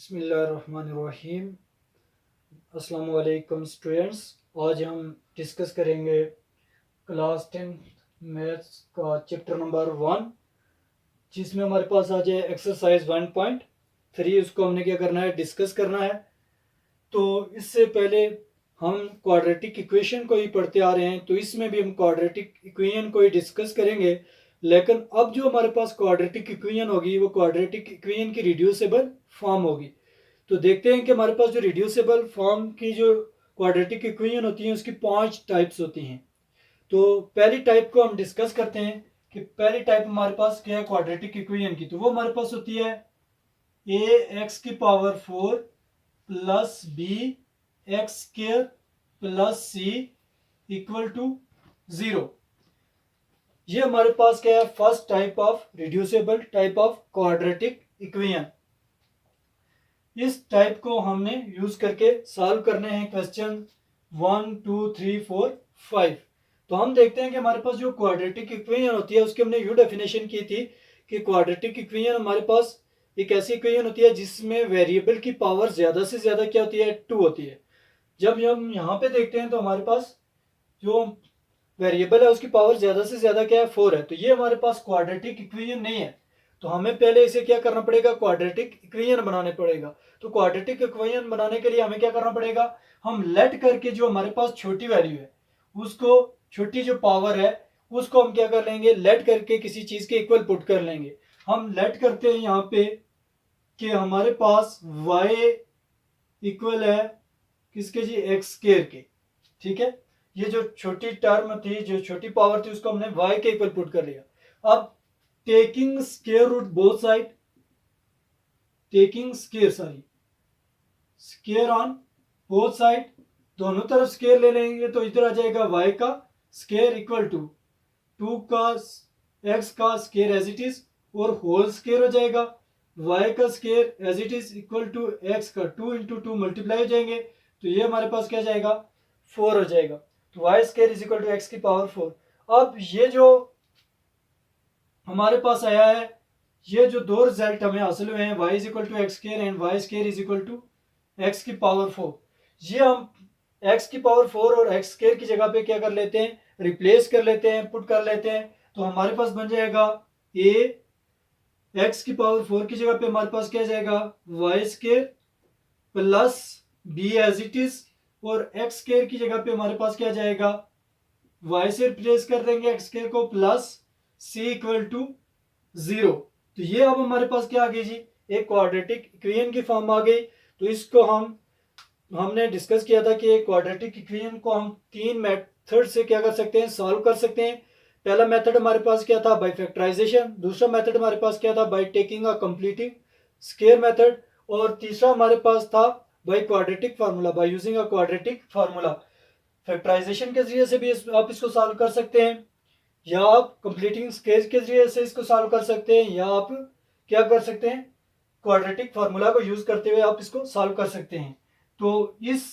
बिस्मिल्लाहिर्रहमानिर्रहीम। अस्सलाम वालेकुम स्टूडेंट्स। आज हम डिस्कस करेंगे क्लास 10 मैथ्स का चैप्टर नंबर 1, जिसमें हमारे पास आज है एक्सरसाइज 1.3। उसको हमने क्या करना है, डिस्कस करना है। तो इससे पहले हम क्वाड्रेटिक इक्वेशन को ही पढ़ते आ रहे हैं, तो इसमें भी हम क्वाड्रेटिक इक्वेशन को ही डिस्कस करेंगे। लेकिन अब जो हमारे पास क्वाड्रेटिक इक्वेशन होगी वो क्वाड्रेटिक इक्वेशन की रिड्यूसेबल फॉर्म होगी। तो देखते हैं कि हमारे पास जो रिड्यूसेबल फॉर्म की जो क्वाड्रेटिक इक्वेशन होती है उसकी 5 टाइप्स होती हैं। तो पहली टाइप को हम डिस्कस करते हैं कि पहली टाइप हमारे पास क्या है क्वाड्रेटिक इक्वेशन की। तो वो हमारे पास होती है ax⁴ plus bx² plus c equal to 0। ये हमारे पास क्या है, first type of reducible type of quadratic equation. इस टाइप को हमने यूज करके सॉल्व करने हैं क्वेश्चन 1, 2, 3, 4, 5। तो हम देखते हैं कि हमारे पास जो क्वाड्रेटिक इक्वेशन होती है उसकी हमने यू डेफिनेशन की थी कि क्वाड्रेटिक इक्वेशन हमारे पास एक ऐसी इक्वेशन होती है जिसमें वेरिएबल की पावर ज्यादा से ज्यादा क्या होती है, 2 होती है। जब हम यहाँ पे देखते हैं तो हमारे पास जो वेरिएबल है उसकी पावर ज्यादा से ज्यादा क्या है, 4 है। तो ये हमारे पास क्वाड्रेटिक इक्वेशन नहीं है। तो हमें पहले इसे क्या करना पड़ेगा, क्वाड्रेटिक इक्वेशन बनाने पड़ेगा। तो क्वाड्रेटिक इक्वेशन बनाने के लिए हमें क्या करना पड़ेगा, हम लेट करके जो हमारे पास छोटी वैल्यू है उसको, छोटी जो पावर है उसको हम क्या कर लेंगे, लेट करके किसी चीज के इक्वल पुट कर लेंगे। हम लेट करते हैं यहाँ पे कि हमारे पास y इक्वल है किसके जी, x² के। ठीक है, ये जो छोटी टर्म थी, जो छोटी पावर थी, उसको हमने y के इक्वल पुट कर लिया। अब taking square root both side, taking square on both side, दोनों तरफ स्क्वायर ले लेंगे तो इधर आ जाएगा y का स्क्वायर इक्वल टू 2 का x का स्क्वायर एज इट इज, और होल स्क्वायर हो जाएगा y का square as it is equal to x का 2 इंटू 2 मल्टीप्लाई हो जाएंगे। तो ये हमारे पास क्या जाएगा, 4 हो जाएगा। तो y square is equal to x की पावर 4। अब ये जो हमारे पास आया है, ये जो दो रिजल्ट हमें हासिल हुए हैं, y is equal to x square and y square is equal to x की पावर 4, ये हम x की पावर 4 और x स्क्वायर की जगह पे क्या कर लेते हैं, रिप्लेस कर लेते हैं, पुट कर लेते हैं। तो हमारे पास बन जाएगा a, x की पावर 4 की जगह पे हमारे पास क्या जाएगा, y square plus b as it is, और x स्क्वायर की जगह पे हमारे पास क्या जाएगा, y से रिप्लेस कर देंगे x स्क्वायर को, प्लस c इक्वल टू 0। तो ये अब हमारे पास क्या आ गई जी, एक क्वाड्रेटिक इक्वेशन की फॉर्म आ गई। तो इसको हमने डिस्कस किया था कि क्वाड्रेटिक इक्वेशन को हम 3 मेथड से क्या कर सकते हैं, सॉल्व कर सकते हैं। पहला मेथड हमारे पास क्या था, बाय फैक्टराइजेशन। दूसरा मेथड हमारे पास क्या था, by taking a completing square method. और तीसरा हमारे पास था by quadratic formula, by using a quadratic formula. Factorisation के जरिए से भी आप इसको सॉल्व कर सकते हैं, या आप कंप्लीटिंग स्केल के जरिए से इसको सॉल्व कर सकते हैं, या आप क्या कर सकते हैं, क्वाड्रेटिक फार्मूला को यूज करते हुए आप इसको सॉल्व कर सकते हैं। तो इस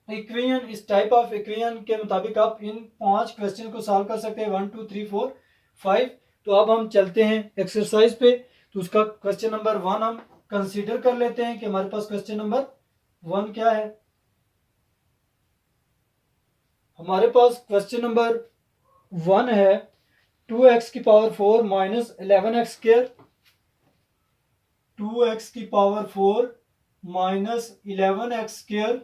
इक्वेशन, इस टाइप ऑफ इक्वेशन के मुताबिक आप इन 5 क्वेश्चन को सॉल्व कर सकते हैं, 1, 2, 3, 4, 5। तो अब हम चलते हैं एक्सरसाइज पे। तो उसका क्वेश्चन नंबर 1 हम कंसीडर कर लेते हैं कि हमारे पास क्वेश्चन नंबर 1 क्या है। हमारे पास क्वेश्चन नंबर 1 है 2x की power 4 minus 11x square, 2x की power 4 minus 11x square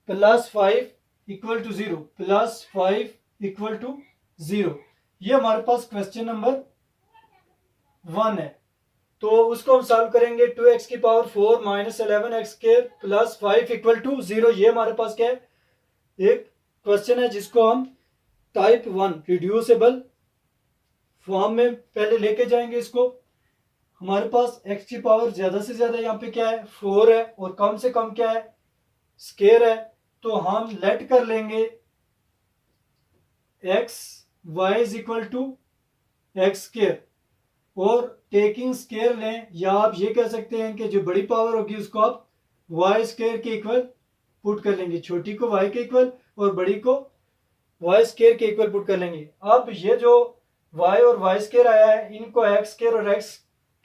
plus 5 equal to 0, plus 5 equal to 0। ये हमारे पास क्वेश्चन नंबर 1 है। तो उसको हम सॉल्व करेंगे, 2x की power 4 minus 11x square plus 5 equal to 0। ये हमारे पास क्या है, एक क्वेश्चन है जिसको हम टाइप 1 रिड्यूसेबल फॉर्म में पहले लेके जाएंगे। इसको हमारे पास x की पावर ज्यादा से ज्यादा यहाँ पे क्या है, 4 है, और कम से कम क्या है, स्केयर है। तो हम लेट कर लेंगे x y is equal to x square, और टेकिंग स्केयर लें, या आप ये कह सकते हैं कि जो बड़ी पावर होगी उसको आप y स्केयर के इक्वल पुट कर लेंगे, छोटी को y के इक्वल और बड़ी को y स्केयर के इक्वल पुट कर लेंगे। अब ये जो y और y स्केयर आया है, इनको x स्केयर और x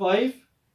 5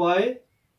y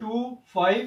2 5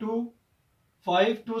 2 5 2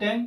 10,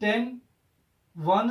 10 1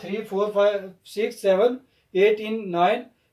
3 4 5 6 7 8 9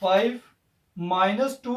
5 - 2,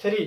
3.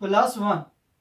+ 1.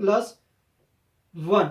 + 1.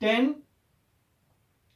10,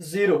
0.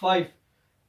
5.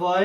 y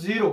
0.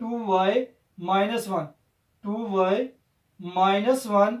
2y -1. 2y -1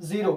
0.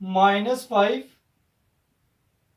-5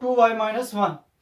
2y -1.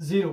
0.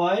y,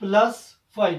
+5.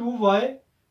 2y,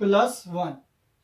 +1.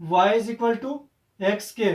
y = x².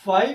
5.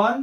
1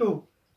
2.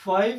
5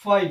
5.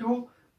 2.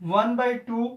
1/2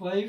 5.